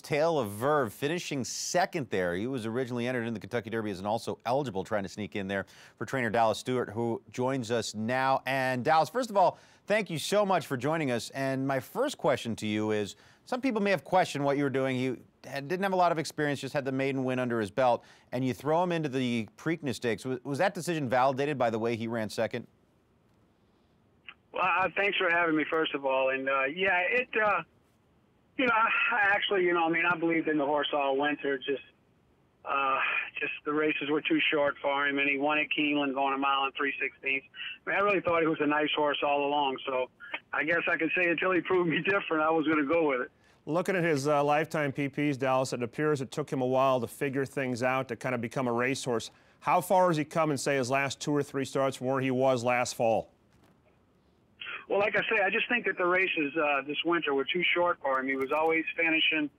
Tale of Verve, finishing second there. He was originally entered in the Kentucky Derby as an also eligible, trying to sneak in there for trainer Dallas Stewart, who joins us now. And Dallas, first of all, thank you so much for joining us. And my first question to you is, some people may have questioned what you were doing. You didn't have a lot of experience, just had the maiden win under his belt, and you throw him into the Preakness Stakes. Was that decision validated by the way he ran second? Well, thanks for having me, first of all. And, yeah, you know, I actually, I mean, I believed in the horse all winter. Just the races were too short for him, and he won at Keeneland going a mile and 3/16. I mean, I really thought he was a nice horse all along. So I guess I could say until he proved me different, I was going to go with it. Looking at his lifetime PPs, Dallas, it appears it took him a while to figure things out, to kind of become a racehorse. How far has he come in, say, his last 2 or 3 starts from where he was last fall? Well, like I say, I just think that the races this winter were too short for him. He was always finishing,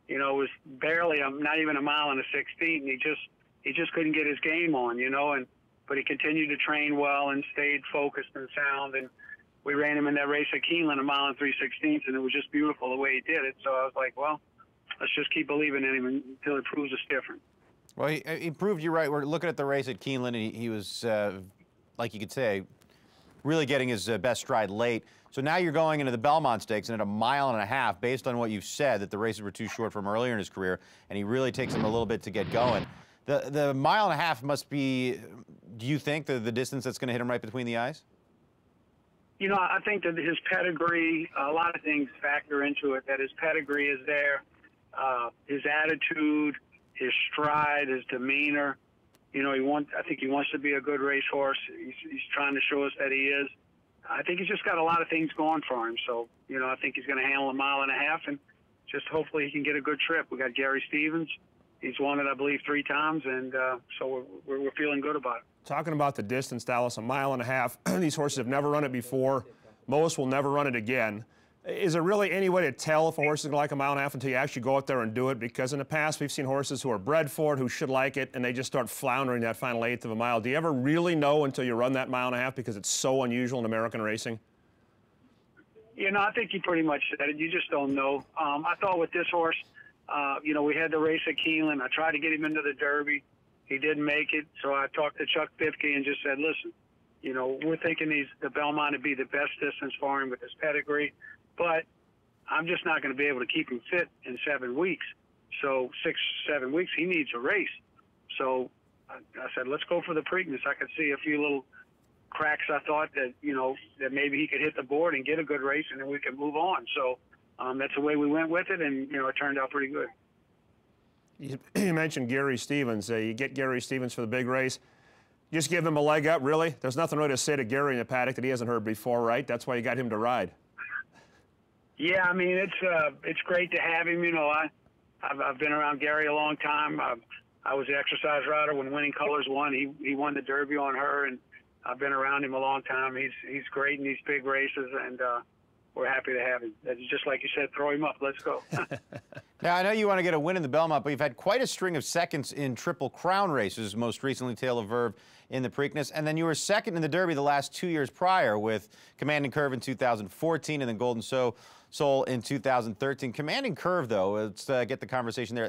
it was barely, not even a mile and a 16. He just couldn't get his game on, but he continued to train well and stayed focused and sound. And we ran him in that race at Keeneland a mile and 3/16, and it was just beautiful the way he did it. So I was like, well, let's just keep believing in him until he proves us different. Well, he proved you right. We're looking at the race at Keeneland, and he was, like you could say, really getting his best stride late. So now you're going into the Belmont Stakes, and at a mile and a half, based on what you've said, that the races were too short from earlier in his career, and he really takes him a little bit to get going. The mile and a half must be, do you think, the distance that's going to hit him right between the eyes? I think that his pedigree, a lot of things factor into it, that his pedigree is there, his attitude, his stride, his demeanor. I think he wants to be a good racehorse. He's trying to show us that he is. I think he's just got a lot of things going for him. So, I think he's going to handle a mile and a half, and just hopefully he can get a good trip. We got Gary Stevens. He's won it, I believe, 3 times, and so we're feeling good about it. Talking about the distance, Dallas, a mile and a half. These horses have never run it before. Most will never run it again. Is there really any way to tell if a horse is going to like a mile and a half until you actually go out there and do it? Because in the past, we've seen horses who are bred for it, who should like it, and they just start floundering that final 1/8 of a mile. Do you ever really know until you run that mile and a half, because it's so unusual in American racing? I think you pretty much said it. You just don't know. I thought with this horse, we had the race at Keeneland. I tried to get him into the Derby. He didn't make it, so I talked to Chuck Bifke and just said, listen, we're thinking the Belmont would be the best distance for him with his pedigree, but I'm just not going to be able to keep him fit in 7 weeks. So 6, 7 weeks, he needs a race. So I said, let's go for the Preakness. I could see a few little cracks. I thought that, that maybe he could hit the board and get a good race, and then we could move on. So that's the way we went with it, and, it turned out pretty good. You mentioned Gary Stevens. You get Gary Stevens for the big race. Just give him a leg up, really? There's nothing really to say to Gary in the paddock that he hasn't heard before, right? That's why you got him to ride. Yeah, I mean, it's great to have him. I've been around Gary a long time. I was the exercise rider when Winning Colors won. He won the Derby on her, and I've been around him a long time. He's great in these big races, and we're happy to have him. Just like you said, throw him up. Let's go. Now, I know you want to get a win in the Belmont, but you've had quite a string of seconds in Triple Crown races, most recently Tale of Verve in the Preakness, and then you were second in the Derby the last 2 years prior with Commanding Curve in 2014 and then Golden Soul in 2013. Commanding Curve, though, let's get the conversation there.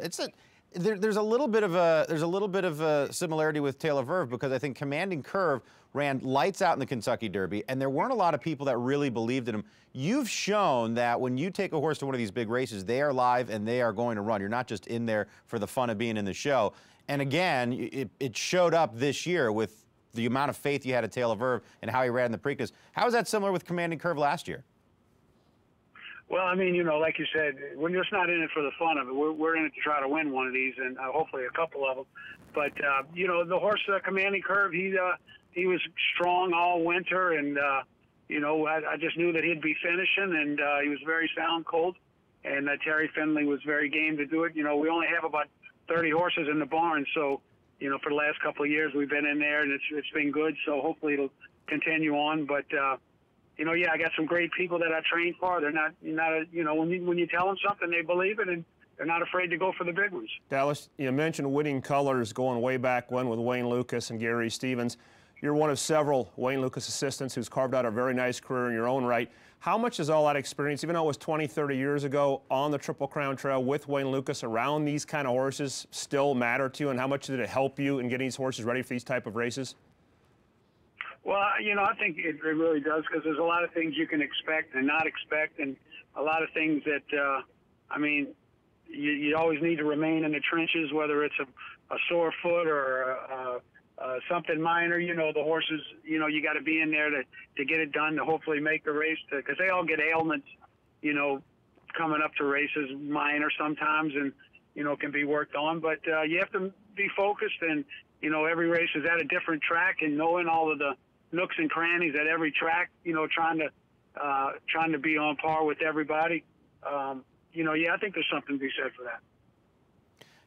There's a little bit of a similarity with Tale of Verve, because I think Commanding Curve ran lights out in the Kentucky Derby, and there weren't a lot of people that really believed in him. You've shown that when you take a horse to one of these big races, they are live and they are going to run. You're not just in there for the fun of being in the show. And again, it showed up this year with the amount of faith you had at Tale of Verve and how he ran in the Preakness. How is that similar with Commanding Curve last year? Well, I mean, like you said, we're just not in it for the fun of it. We're in it to try to win one of these, and hopefully a couple of them. But, the horse, Commanding Curve, he was strong all winter, and, I just knew that he'd be finishing, and he was very sound cold. And Terry Finley was very game to do it. We only have about 30 horses in the barn, so, for the last couple of years we've been in there, and it's been good, so hopefully it'll continue on. But, yeah, I got some great people that I train for. They're not when you tell them something, they believe it, and they're not afraid to go for the big ones. Dallas, you mentioned Winning Colors going way back when with Wayne Lucas and Gary Stevens. You're one of several Wayne Lukas assistants who's carved out a very nice career in your own right. How much does all that experience, even though it was 20, 30 years ago, on the Triple Crown Trail with Wayne Lukas around these kind of horses still matter to you, and how much did it help you in getting these horses ready for these type of races? Well, you know, I think it really does, because there's a lot of things you can expect and not expect, and a lot of things that, I mean, you always need to remain in the trenches, whether it's a sore foot or something minor. You know, the horses, you know, you got to be in there to get it done, to hopefully make the race, because they all get ailments, you know, coming up to races, minor sometimes, and, you know, can be worked on. But you have to be focused, and, you know, every race is at a different track, and knowing all of the nooks and crannies at every track, you know, trying to be on par with everybody. You know, yeah, I think there's something to be said for that.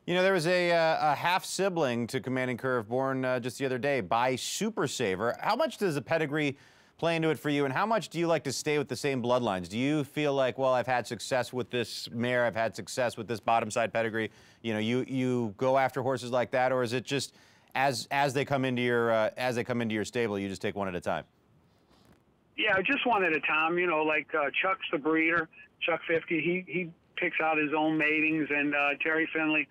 You know, there was a half-sibling to Commanding Curve born just the other day by Super Saver. How much does the pedigree play into it for you, and how much do you like to stay with the same bloodlines? Do you feel like, well, I've had success with this mare, I've had success with this bottom-side pedigree, you know, you go after horses like that, or is it just as they come into your stable, you just take one at a time? Yeah, just one at a time. You know, like Chuck's the breeder, Chuck 50. He picks out his own matings, and Terry Finley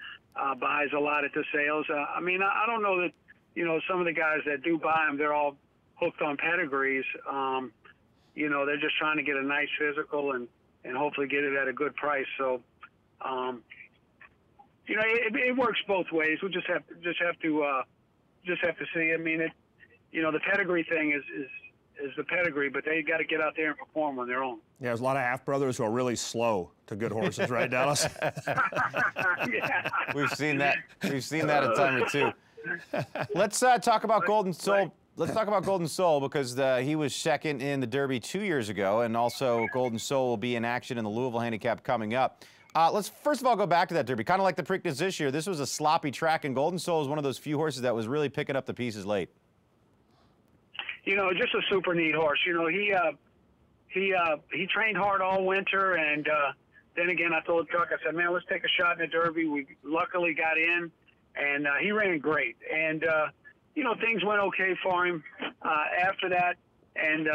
buys a lot at the sales. I mean, I don't know that, you know, some of the guys that do buy them, they're all hooked on pedigrees. You know, they're just trying to get a nice physical and hopefully get it at a good price. So, you know, it works both ways. We just have to see. I mean, you know, the pedigree thing is the pedigree, but they got to get out there and perform on their own. Yeah, there's a lot of half-brothers who are really slow to good horses, right, Dallas? Yeah. We've seen that a time or two. Let's talk about Golden Soul. Right. Let's talk about Golden Soul, because he was second in the Derby 2 years ago, and also Golden Soul will be in action in the Louisville Handicap coming up. Let's first of all go back to that Derby. Kind of like the Preakness this year, this was a sloppy track, and Golden Soul is one of those few horses that was really picking up the pieces late. You know, just a super neat horse. You know, he trained hard all winter, and then again, I told Chuck, I said, man, let's take a shot in the Derby. We luckily got in, and he ran great. And you know, things went okay for him after that, and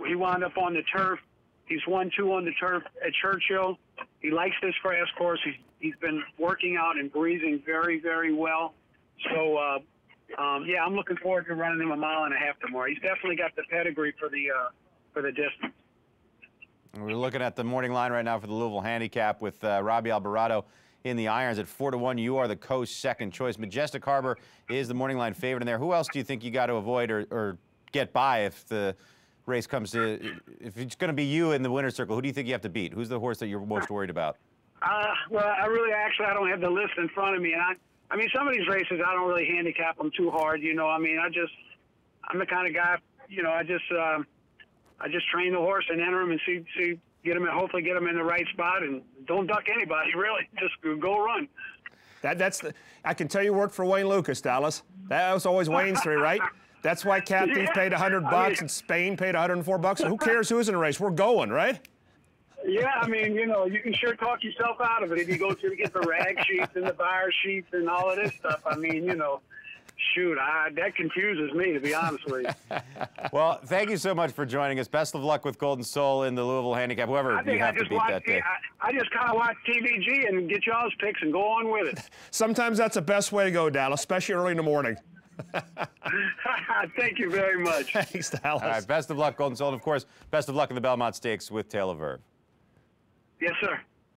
he wound up on the turf. He's won 2 on the turf at Churchill. He likes this grass course. He's been working out and breathing very, very well. So. Yeah, I'm looking forward to running him 1.5 miles tomorrow. He's definitely got the pedigree for the distance. We're looking at the morning line right now for the Louisville Handicap with Robbie Alvarado in the irons at 4-1. You are the coast second choice. Majestic Harbor is the morning line favorite in there. Who else do you think you got to avoid or get by if the race comes to, if it's going to be you in the winner's circle? Who do you think you have to beat? Who's the horse that you're most worried about? Well, I don't have the list in front of me, and I mean, some of these races, I don't really handicap them too hard, you know. I mean, I'm the kind of guy, you know, I just train the horse and enter him and hopefully get him in the right spot, and don't duck anybody, really. Just go run. I can tell you worked for Wayne Lukas, Dallas. That was always Wayne's theory, right? That's why Captain's paid $100 and Spain paid $104. Who cares who's in the race? We're going, right? Yeah, I mean, you know, you can sure talk yourself out of it if you go through to get the rag sheets and the buyer sheets and all of this stuff. I mean, you know, shoot, that confuses me, to be honest with you. Well, thank you so much for joining us. Best of luck with Golden Soul in the Louisville Handicap, whoever you have to beat that day. I just kind of watch TVG and get y'all's picks and go on with it. Sometimes that's the best way to go, Dallas, especially early in the morning. Thank you very much. Thanks, Dallas. All right, best of luck, Golden Soul, and of course, best of luck in the Belmont Stakes with Tale of Verve. Yes, sir.